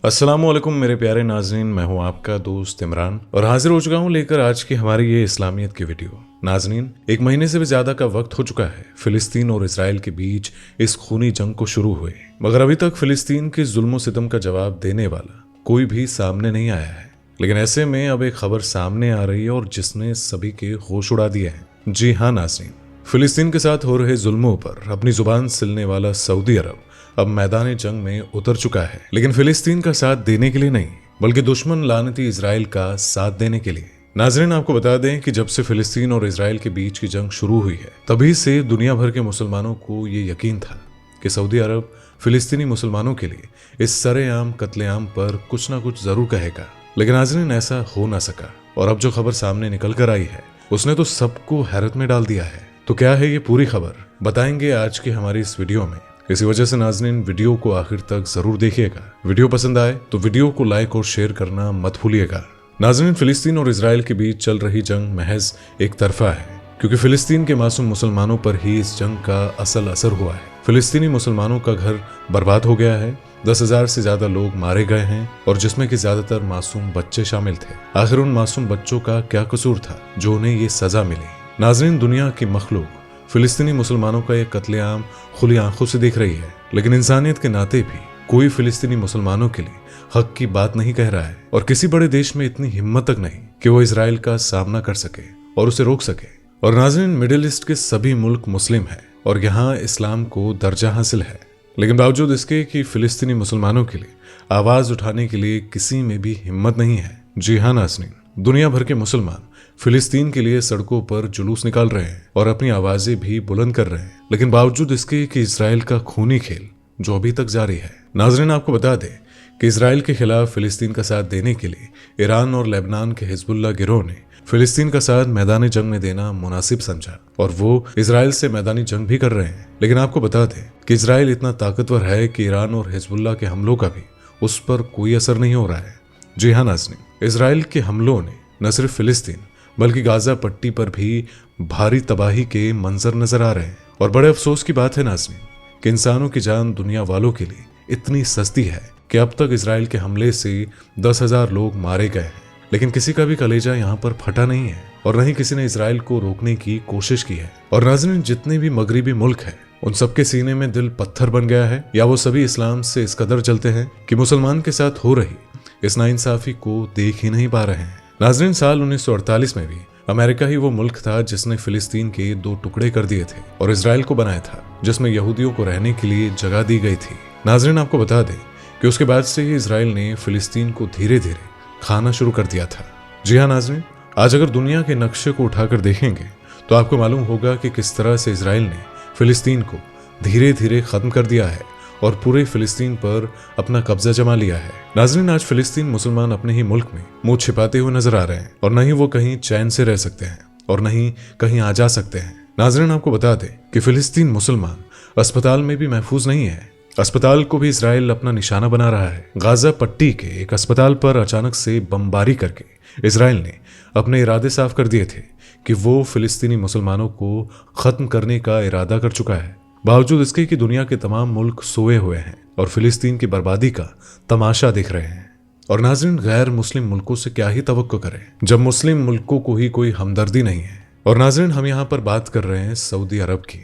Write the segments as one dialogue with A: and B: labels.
A: अस्सलामुअलैकुम मेरे प्यारे नाजरीन, मैं हूं आपका दोस्त इमरान और हाजिर हो चुका हूं लेकर आज की हमारी ये इस्लामियत की वीडियो। नाजरीन, एक महीने से भी ज्यादा का वक्त हो चुका है फिलिस्तीन और इसराइल के बीच इस खूनी जंग को शुरू हुए, मगर अभी तक फिलिस्तीन के जुल्म सितम का जवाब देने वाला कोई भी सामने नहीं आया है। लेकिन ऐसे में अब एक खबर सामने आ रही है और जिसने सभी के होश उड़ा दिए हैं। जी हाँ नाजरीन, फिलिस्तीन के साथ हो रहे जुल्मों पर अपनी जुबान सिलने वाला सऊदी अरब अब मैदान जंग में उतर चुका है, लेकिन फिलिस्तीन का साथ देने के लिए नहीं, बल्कि दुश्मन लानती इजराइल का साथ देने के लिए। नाजरीन, आपको बता दें कि जब से फिलिस्तीन और इजराइल के बीच की जंग शुरू हुई है, तभी से दुनिया भर के मुसलमानों को ये यकीन था कि सऊदी अरब फिलिस्तीनी मुसलमानों के लिए इस सरेआम कत्लेआम पर कुछ ना कुछ जरूर कहेगा। लेकिन नाजरीन, ऐसा हो ना सका और अब जो खबर सामने निकल कर आई है उसने तो सबको हैरत में डाल दिया है। तो क्या है ये पूरी खबर, बताएंगे आज की हमारी इस वीडियो में। इसी वजह से नाज़रीन, वीडियो को आखिर तक जरूर देखिएगा। वीडियो पसंद आए तो वीडियो को लाइक और शेयर करना मत भूलिएगा। नाज़रीन, फिलिस्तीन और इजराइल के बीच चल रही जंग महज एक तरफा है, क्योंकि फिलिस्तीन के मासूम मुसलमानों पर ही इस जंग का असल असर हुआ है। फिलिस्तीनी मुसलमानों का घर बर्बाद हो गया है, 10,000 से ज्यादा लोग मारे गए हैं और जिसमें कि ज्यादातर मासूम बच्चे शामिल थे। आखिर उन मासूम बच्चों का क्या कसूर था जो उन्हें ये सजा मिली? नाज़रीन, दुनिया की मखलूक फिलिस्तीनी मुसलमानों का यह कत्लेआम खुली आंखों से देख रही है, लेकिन इंसानियत के नाते भी कोई फिलिस्तीनी मुसलमानों के लिए हक की बात नहीं कह रहा है और किसी बड़े देश में इतनी हिम्मत तक नहीं कि वो इजराइल का सामना कर सके और उसे रोक सके। और नाज़रीन, मिडिल ईस्ट के सभी मुल्क मुस्लिम है और यहाँ इस्लाम को दर्जा हासिल है, लेकिन बावजूद इसके कि फिलिस्तीनी मुसलमानों के लिए आवाज उठाने के लिए किसी में भी हिम्मत नहीं है। जी हाँ नाज़रीन, दुनिया भर के मुसलमान फिलिस्तीन के लिए सड़कों पर जुलूस निकाल रहे हैं और अपनी आवाजें भी बुलंद कर रहे हैं, लेकिन बावजूद इसके कि इजराइल का खूनी खेल जो अभी तक जारी है। नाज़रीन, आपको बता दें कि इजराइल के खिलाफ फिलिस्तीन का साथ देने के लिए ईरान और लेबनान के हिजबुल्ला गिरोह ने फिलिस्तीन का साथ मैदानी जंग में देना मुनासिब समझा और वो इजराइल से मैदानी जंग भी कर रहे हैं। लेकिन आपको बता दें कि इजराइल इतना ताकतवर है कि ईरान और हिजबुल्ला के हमलों का भी उस पर कोई असर नहीं हो रहा है। जी हाँ नाज़रीन, इजराइल के हमलों ने न सिर्फ फिलिस्तीन बल्कि गाजा पट्टी पर भी भारी तबाही के मंजर नजर आ रहे हैं। और बड़े अफसोस की बात है नाज़रीन कि इंसानों की जान दुनिया वालों के लिए इतनी सस्ती है कि अब तक इजराइल के हमले से 10,000 लोग मारे गए हैं, लेकिन किसी का भी कलेजा यहाँ पर फटा नहीं है और न ही किसी ने इजराइल को रोकने की कोशिश की है। और नाज़रीन, जितने भी मगरिबी मुल्क हैं उन सबके सीने में दिल पत्थर बन गया है, या वो सभी इस्लाम से इस कदर चलते हैं कि मुसलमान के साथ हो रही इस नाइंसाफी को देख ही नहीं पा रहे हैं। नाज़रीन, साल 1948 में भी अमेरिका ही वो मुल्क था जिसने फिलिस्तीन के 2 टुकड़े कर दिए थे और इजराइल को बनाया था, जिसमें यहूदियों को रहने के लिए जगह दी गई थी। नाज़रीन, आपको बता दें कि उसके बाद से ही इजराइल ने फिलिस्तीन को धीरे धीरे खाना शुरू कर दिया था। जी हाँ नाज़रीन, आज अगर दुनिया के नक्शे को उठाकर देखेंगे तो आपको मालूम होगा कि किस तरह से इजराइल ने फिलिस्तीन को धीरे धीरे खत्म कर दिया है और पूरे फिलिस्तीन पर अपना कब्जा जमा लिया है। नाज़रीन, आज फिलिस्तीन मुसलमान अपने ही मुल्क में मुंह छिपाते हुए नजर आ रहे हैं और न ही वो कहीं चैन से रह सकते हैं और न ही कहीं आ जा सकते हैं। नाज़रीन, आपको बता दें कि फिलिस्तीन मुसलमान अस्पताल में भी महफूज नहीं है। अस्पताल को भी इजराइल अपना निशाना बना रहा है। गाजा पट्टी के एक अस्पताल पर अचानक से बमबारी करके इजराइल ने अपने इरादे साफ कर दिए थे कि वो फिलिस्तीनी मुसलमानों को खत्म करने का इरादा कर चुका है, बावजूद इसके कि दुनिया के तमाम मुल्क सोए हुए हैं और फिलिस्तीन की बर्बादी का तमाशा देख रहे हैं। और नाज़रीन, गैर मुस्लिम मुल्कों से क्या ही तवक्को करें जब मुस्लिम मुल्कों को ही कोई हमदर्दी नहीं है। और नाज़रीन, हम यहाँ पर बात कर रहे हैं सऊदी अरब की।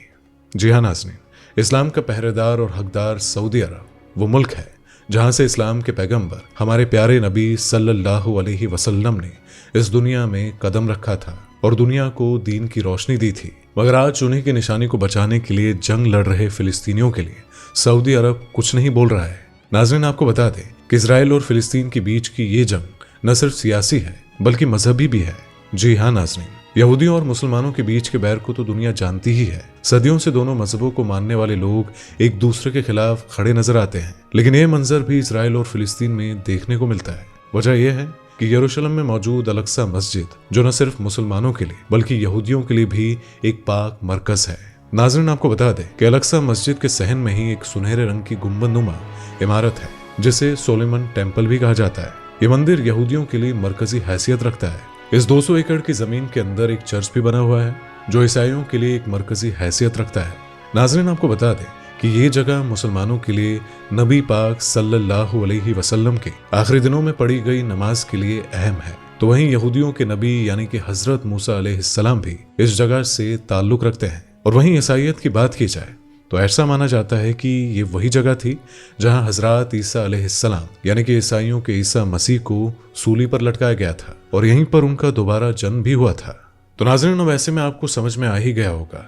A: जी हाँ नाज़रीन, इस्लाम का पहरेदार और हकदार सऊदी अरब वो मुल्क है जहाँ से इस्लाम के पैगम्बर हमारे प्यारे नबी सल्लल्लाहु अलैहि वसल्लम ने इस दुनिया में कदम रखा था और दुनिया को दीन की रोशनी दी थी। मगर आज उन्हीं की निशानी को बचाने के लिए जंग लड़ रहे फिलिस्तीनियों के लिए सऊदी अरब कुछ नहीं बोल रहा है। नाज़रीन, आपको बता दें कि इजराइल और फिलिस्तीन के बीच की ये जंग न सिर्फ सियासी है बल्कि मजहबी भी है। जी हाँ नाज़रीन, यहूदियों और मुसलमानों के बीच के बैर को तो दुनिया जानती ही है। सदियों से दोनों मजहबों को मानने वाले लोग एक दूसरे के खिलाफ खड़े नजर आते हैं, लेकिन यह मंजर भी इजराइल और फिलिस्तीन में देखने को मिलता है। वजह यह है कि यरूशलेम में मौजूद अल-अक्सा मस्जिद जो न सिर्फ मुसलमानों के लिए बल्कि यहूदियों के लिए भी एक पाक मरकज है। नाज़रीन, आपको बता दें कि अल-अक्सा मस्जिद के सहन में ही एक सुनहरे रंग की गुंबदनुमा इमारत है जिसे सोलेमन टेम्पल भी कहा जाता है। ये मंदिर यहूदियों के लिए मरकजी हैसियत रखता है। इस 200 एकड़ की जमीन के अंदर एक चर्च भी बना हुआ है जो ईसाइयों के लिए एक मरकजी हैसियत रखता है। नाज़रीन, आपको बता दें कि ये जगह मुसलमानों के लिए नबी पाक सल्लल्लाहु अलैहि वसल्लम के आखिरी दिनों में पढ़ी गई नमाज के लिए अहम है, तो वहीं यहूदियों के नबी यानी कि हजरत मूसा अलैहिस्सलाम भी इस जगह से ताल्लुक रखते हैं। और वहीं ईसाइयत की बात की जाए तो ऐसा माना जाता है कि ये वही जगह थी जहां हजरत ईसा अलैहिस्सलाम यानी कि ईसाइयों के ईसा मसीह को सूली पर लटकाया गया था और यहीं पर उनका दोबारा जन्म भी हुआ था। तो नाज़रीन, अब ऐसे में आपको समझ में आ ही गया होगा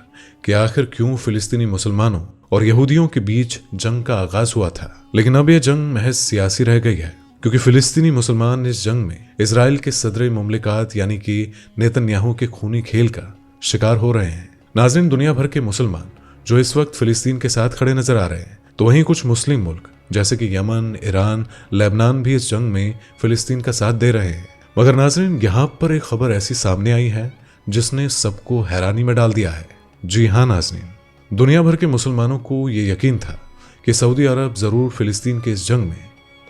A: कि आखिर क्यों फिलिस्तीनी मुसलमानों और यहूदियों के बीच जंग का आगाज हुआ था। लेकिन अब यह जंग महज सियासी रह गई है, क्योंकि फिलिस्तीनी मुसलमान इस जंग में इजराइल के सदर मुमलिकात यानी कि नेतन्याहू के खूनी खेल का शिकार हो रहे हैं। नाज़रीन, दुनिया भर के मुसलमान जो इस वक्त फिलिस्तीन के साथ खड़े नजर आ रहे हैं, तो वहीं कुछ मुस्लिम मुल्क जैसे कि यमन, ईरान, लेबनान भी इस जंग में फिलिस्तीन का साथ दे रहे हैं। मगर नाज़रीन, यहाँ पर एक खबर ऐसी सामने आई है जिसने सबको हैरानी में डाल दिया है। जी हाँ नाज़रीन, दुनिया भर के मुसलमानों को ये यकीन था कि सऊदी अरब जरूर फिलिस्तीन के इस जंग में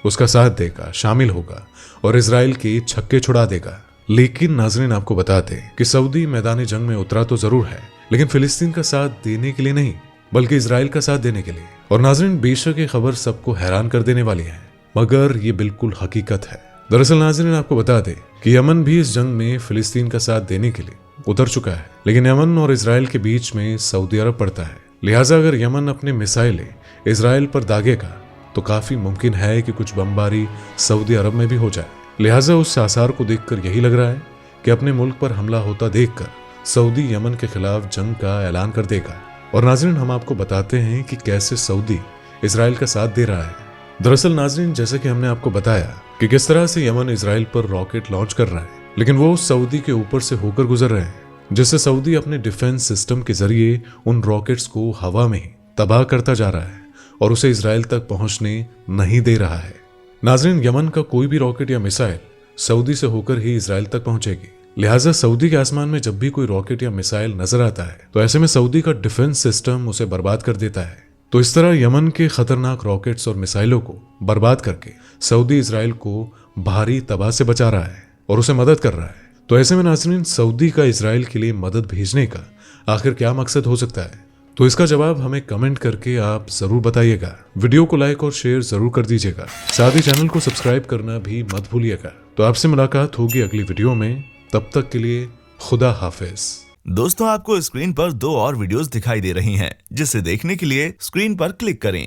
A: उसका साथ देगा, शामिल होगा और इजराइल के छक्के छुड़ा देगा। लेकिन नाज़रीन, आपको बता दें कि सऊदी मैदानी जंग में उतरा तो जरूर है, लेकिन फिलिस्तीन का साथ देने के लिए नहीं, बल्कि इजराइल का साथ देने के लिए। और नाज़रीन, बेशक ये खबर सबको हैरान कर देने वाली है, मगर ये बिल्कुल हकीकत है। दरअसल नाज़रीन, आपको बता दें कि यमन भी इस जंग में फिलिस्तीन का साथ देने के लिए उतर चुका है, लेकिन यमन और इजराइल के बीच में सऊदी अरब पड़ता है। लिहाजा अगर यमन अपने मिसाइलें इजराइल पर दागेगा तो काफी मुमकिन है कि कुछ बमबारी सऊदी अरब में भी हो जाए। लिहाजा उस आसार को देखकर यही लग रहा है कि अपने मुल्क पर हमला होता देखकर सऊदी यमन के खिलाफ जंग का ऐलान कर देगा। और नाज़रीन, हम आपको बताते हैं कि कैसे सऊदी इजराइल का साथ दे रहा है। दरअसल नाज़रीन, जैसे कि हमने आपको बताया कि किस तरह से यमन इजराइल पर रॉकेट लॉन्च कर रहा है, लेकिन वो सऊदी के ऊपर से होकर गुजर रहे हैं, जिससे सऊदी अपने डिफेंस सिस्टम के जरिए उन रॉकेट्स को हवा में ही तबाह करता जा रहा है और उसे इजराइल तक पहुंचने नहीं दे रहा है। नाज़रीन, यमन का कोई भी रॉकेट या मिसाइल सऊदी से होकर ही इजराइल तक पहुंचेगी। लिहाजा सऊदी के आसमान में जब भी कोई रॉकेट या मिसाइल नजर आता है तो ऐसे में सऊदी का डिफेंस सिस्टम उसे बर्बाद कर देता है। तो इस तरह यमन के खतरनाक रॉकेट्स और मिसाइलों को बर्बाद करके सऊदी इजराइल को भारी तबाह से बचा रहा है और उसे मदद कर रहा है। तो ऐसे में नाज़रीन, सऊदी का इजराइल के लिए मदद भेजने का आखिर क्या मकसद हो सकता है? तो इसका जवाब हमें कमेंट करके आप जरूर बताइएगा। वीडियो को लाइक और शेयर जरूर कर दीजिएगा, साथ ही चैनल को सब्सक्राइब करना भी मत भूलिएगा। तो आपसे मुलाकात होगी अगली वीडियो में, तब तक के लिए खुदा हाफिज।
B: दोस्तों, आपको स्क्रीन पर 2 और वीडियोस दिखाई दे रही हैं, जिसे देखने के लिए स्क्रीन पर क्लिक करें।